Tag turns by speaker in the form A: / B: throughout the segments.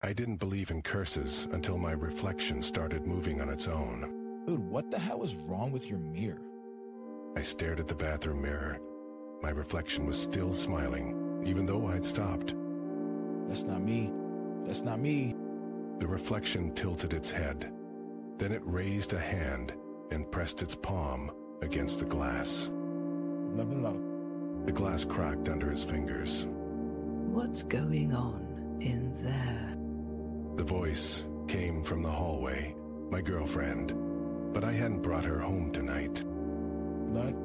A: I didn't believe in curses until my reflection started moving on its own.
B: Dude, what the hell is wrong with your mirror?
A: I stared at the bathroom mirror. My reflection was still smiling, even though I'd stopped.
B: That's not me. That's not me.
A: The reflection tilted its head. Then it raised a hand and pressed its palm against the glass.
B: No.
A: The glass cracked under his fingers.
C: What's going on in there?
A: The voice came from the hallway, my girlfriend, but I hadn't brought her home tonight.
B: What?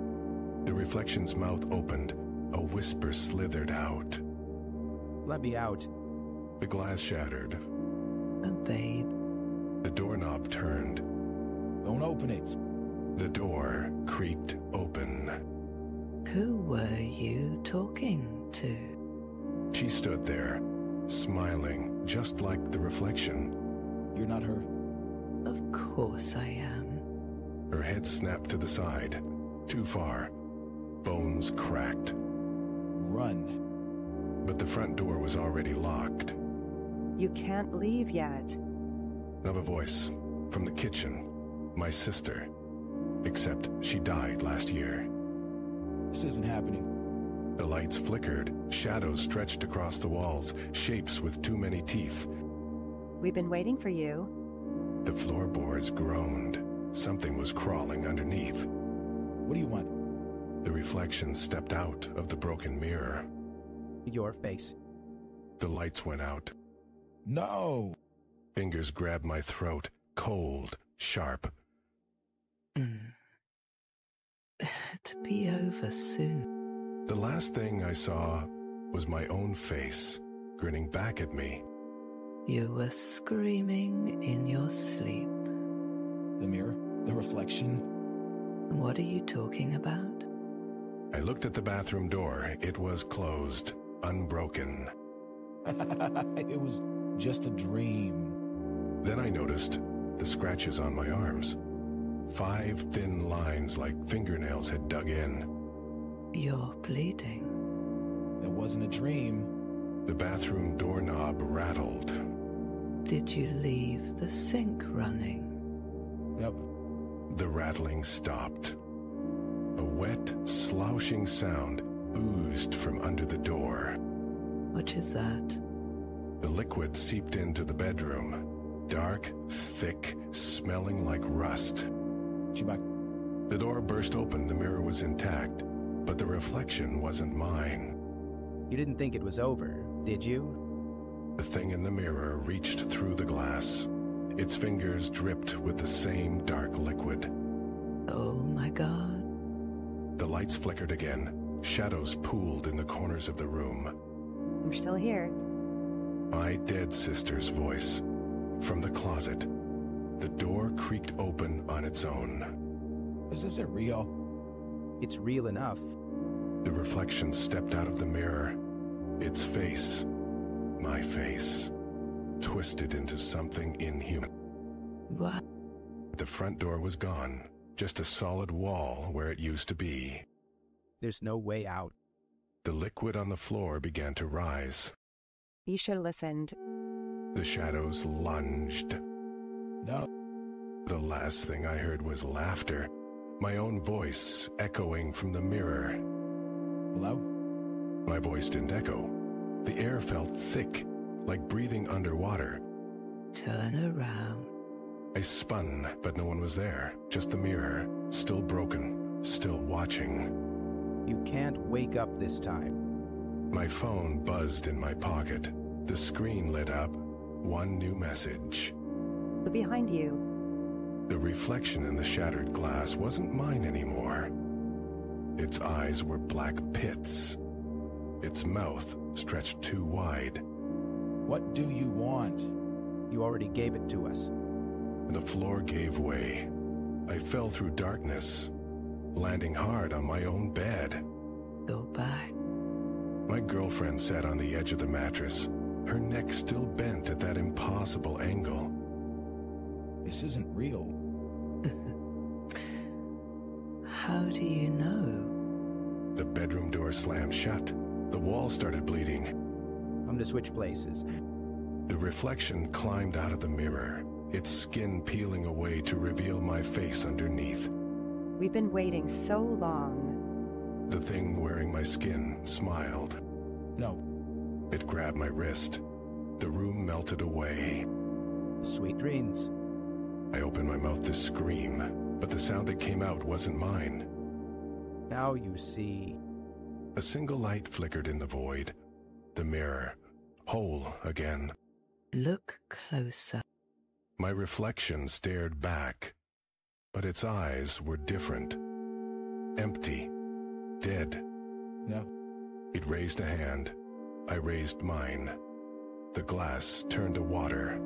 A: The reflection's mouth opened. A whisper slithered out.
D: Let me out.
A: The glass shattered.
C: Babe.
A: The doorknob turned.
B: Don't open it.
A: The door creaked open.
C: Who were you talking to?
A: She stood there, smiling, just like the reflection.
B: You're not her.
C: Of course I am.
A: Her head snapped to the side. Too far. Bones cracked.
B: Run.
A: But the front door was already locked.
E: You can't leave yet.
A: Of a voice from the kitchen. My sister. Except she died last year.
B: This isn't happening.
A: The lights flickered. Shadows stretched across the walls. Shapes with too many teeth.
E: We've been waiting for you.
A: The floorboards groaned. Something was crawling underneath.
B: What do you want?
A: The reflection stepped out of the broken mirror.
D: Your face.
A: The lights went out.
B: No!
A: Fingers grabbed my throat, cold, sharp.
C: It'd be over soon.
A: The last thing I saw was my own face, grinning back at me.
C: You were screaming in your sleep.
B: The mirror? The reflection?
C: What are you talking about?
A: I looked at the bathroom door. It was closed, unbroken.
B: It was just a dream.
A: Then I noticed the scratches on my arms. 5 thin lines like fingernails had dug in.
C: You're bleeding.
B: That wasn't a dream.
A: The bathroom doorknob rattled.
C: Did you leave the sink running?
B: Yep.
A: The rattling stopped. A wet, slouching sound oozed from under the door.
C: What is that?
A: The liquid seeped into the bedroom. Dark, thick, smelling like rust.
B: Chewbacca.
A: The door burst open. The mirror was intact, but the reflection wasn't mine.
D: You didn't think it was over, did you?
A: The thing in the mirror reached through the glass. Its fingers dripped with the same dark liquid.
C: Oh my God.
A: The lights flickered again. Shadows pooled in the corners of the room.
E: We're still here.
A: My dead sister's voice. From the closet. The door creaked open on its own.
B: This isn't real.
D: It's real enough.
A: The reflection stepped out of the mirror. Its face, my face, twisted into something inhuman.
C: What?
A: The front door was gone. Just a solid wall where it used to be.
D: There's no way out.
A: The liquid on the floor began to rise.
E: You should have listened.
A: The shadows lunged.
B: No.
A: The last thing I heard was laughter. My own voice echoing from the mirror.
B: Hello?
A: My voice didn't echo. The air felt thick, like breathing underwater.
C: Turn around.
A: I spun, but no one was there. Just the mirror, still broken, still watching.
D: You can't wake up this time.
A: My phone buzzed in my pocket. The screen lit up. One new message.
E: Look behind you.
A: The reflection in the shattered glass wasn't mine anymore. Its eyes were black pits. Its mouth stretched too wide.
B: What do you want?
D: You already gave it to us.
A: The floor gave way. I fell through darkness, landing hard on my own bed.
C: Go back.
A: My girlfriend sat on the edge of the mattress, her neck still bent at that impossible angle.
B: This isn't real.
C: How do you know?
A: The bedroom door slammed shut. The wall started bleeding.
D: I'm to switch places.
A: The reflection climbed out of the mirror, its skin peeling away to reveal my face underneath.
E: We've been waiting so long.
A: The thing wearing my skin smiled.
B: No.
A: It grabbed my wrist. The room melted away.
D: Sweet dreams.
A: I opened my mouth to scream, but the sound that came out wasn't mine.
D: Now you see.
A: A single light flickered in the void. The mirror, whole again.
C: Look closer.
A: My reflection stared back, but its eyes were different. Empty. Dead.
B: No.
A: It raised a hand. I raised mine. The glass turned to water.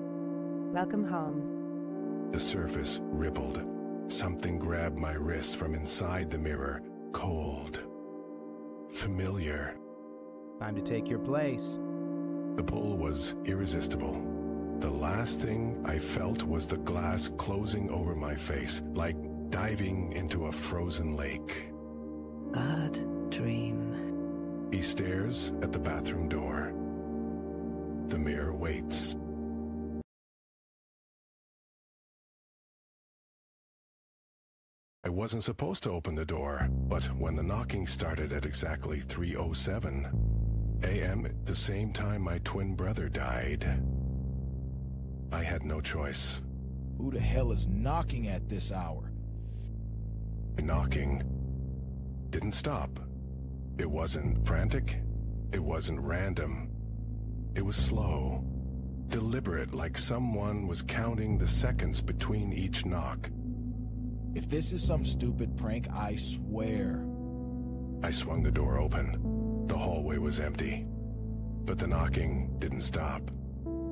E: Welcome home.
A: The surface rippled. Something grabbed my wrist from inside the mirror. Cold. Familiar.
D: Time to take your place.
A: The pull was irresistible. The last thing I felt was the glass closing over my face, like diving into a frozen lake.
C: Bad dream.
A: He stares at the bathroom door. The mirror waits. I wasn't supposed to open the door, but when the knocking started at exactly 3:07 a.m., at the same time my twin brother died, I had no choice.
B: Who the hell is knocking at this hour?
A: The knocking didn't stop. It wasn't frantic. It wasn't random. It was slow, deliberate, like someone was counting the seconds between each knock.
B: If this is some stupid prank, I swear.
A: I swung the door open. The hallway was empty. But the knocking didn't stop,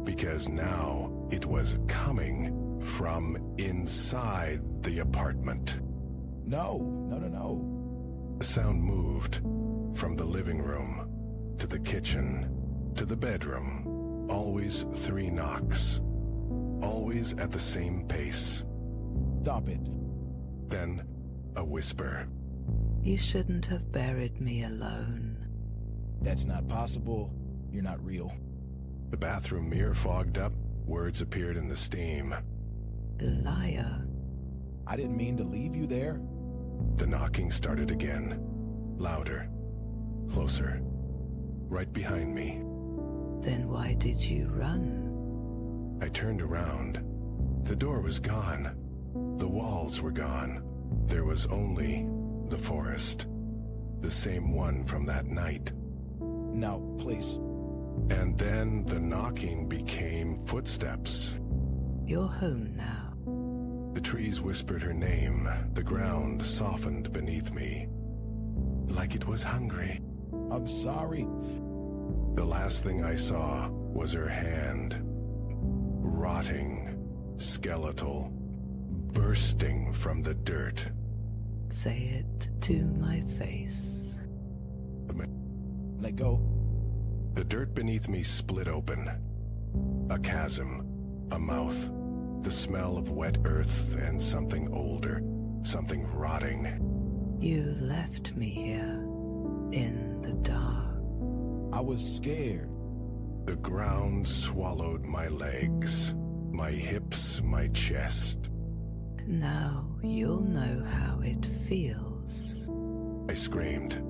A: because now it was coming from inside the apartment.
B: No.
A: The sound moved from the living room to the kitchen to the bedroom. Always 3 knocks. Always at the same pace.
B: Stop it.
A: Then a whisper.
C: You shouldn't have buried me alone.
B: That's not possible. You're not real.
A: The bathroom mirror fogged up. Words appeared in the steam.
C: Liar.
B: I didn't mean to leave you there.
A: The knocking started again. Louder. Closer. Right behind me.
C: Then why did you run?
A: I turned around. The door was gone. The walls were gone. There was only the forest. The same one from that night.
B: No, please.
A: And then the knocking became footsteps.
C: You're home now.
A: The trees whispered her name. The ground softened beneath me, like it was hungry.
B: I'm sorry.
A: The last thing I saw was her hand. Rotting, skeletal, bursting from the dirt.
C: Say it to my face.
B: Let go.
A: The dirt beneath me split open. A chasm, a mouth, the smell of wet earth and something older, something rotting.
C: You left me here, in the dark.
B: I was scared.
A: The ground swallowed my legs, my hips, my chest.
C: Now you'll know how it feels.
A: I screamed,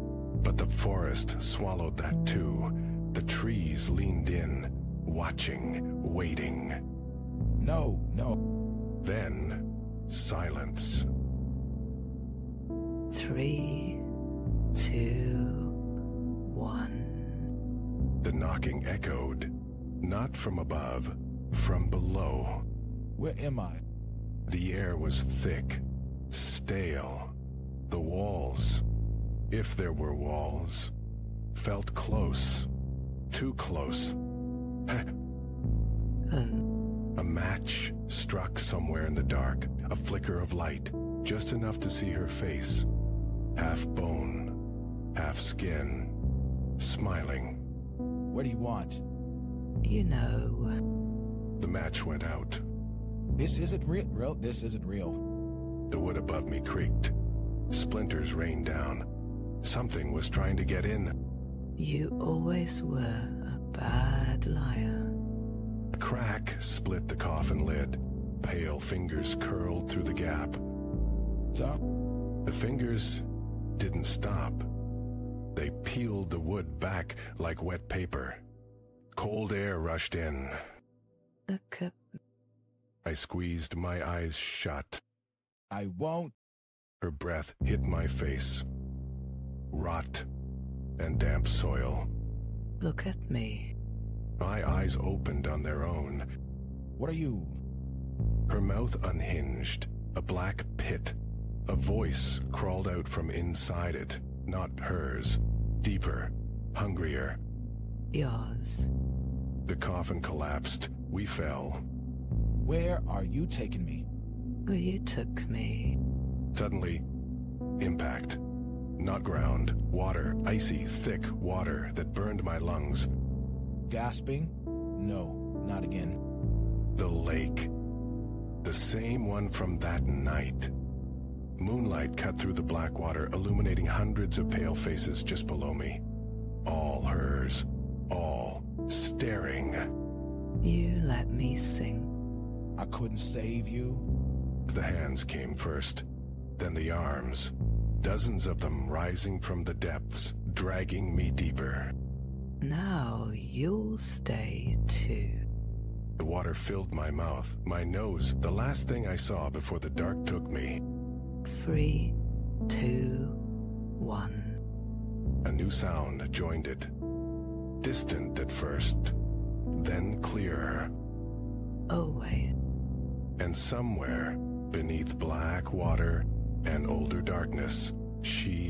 A: but the forest swallowed that too. The trees leaned in, watching, waiting.
B: No.
A: Then, silence.
C: 3, 2, 1.
A: The knocking echoed, not from above, from below.
B: Where am I?
A: The air was thick, stale. The walls, if there were walls, felt close, too close. A match struck somewhere in the dark, a flicker of light, just enough to see her face. Half bone, half skin, smiling.
B: What do you want?
C: You know.
A: The match went out.
B: This isn't real. This isn't real.
A: The wood above me creaked. Splinters rained down. Something was trying to get in.
C: You always were a bad liar.
A: A crack split the coffin lid. Pale fingers curled through the gap.
B: Stop.
A: The fingers didn't stop. They peeled the wood back like wet paper. Cold air rushed in.
C: Look at
A: I squeezed my eyes shut.
B: I won't.
A: Her breath hit my face. Rot and damp soil.
C: Look at me.
A: My eyes opened on their own.
B: What are you?
A: Her mouth unhinged. A black pit. A voice crawled out from inside it. Not hers. Deeper. Hungrier.
C: Yours.
A: The coffin collapsed. We fell.
B: Where are you taking me?
C: Well, you took me.
A: Suddenly, impact. Not ground. Water. Icy, thick water that burned my lungs.
B: Gasping? No, not again.
A: The lake. The same one from that night. Moonlight cut through the black water, illuminating hundreds of pale faces just below me. All hers. All staring.
C: You let me sing.
B: I couldn't save you.
A: The hands came first, then the arms. Dozens of them rising from the depths, dragging me deeper.
C: Now you'll stay too.
A: The water filled my mouth, my nose, the last thing I saw before the dark took me.
C: 3, 2, 1.
A: A new sound joined it. Distant at first, then clearer.
C: Oh, wait.
A: And somewhere, beneath black water and older darkness, she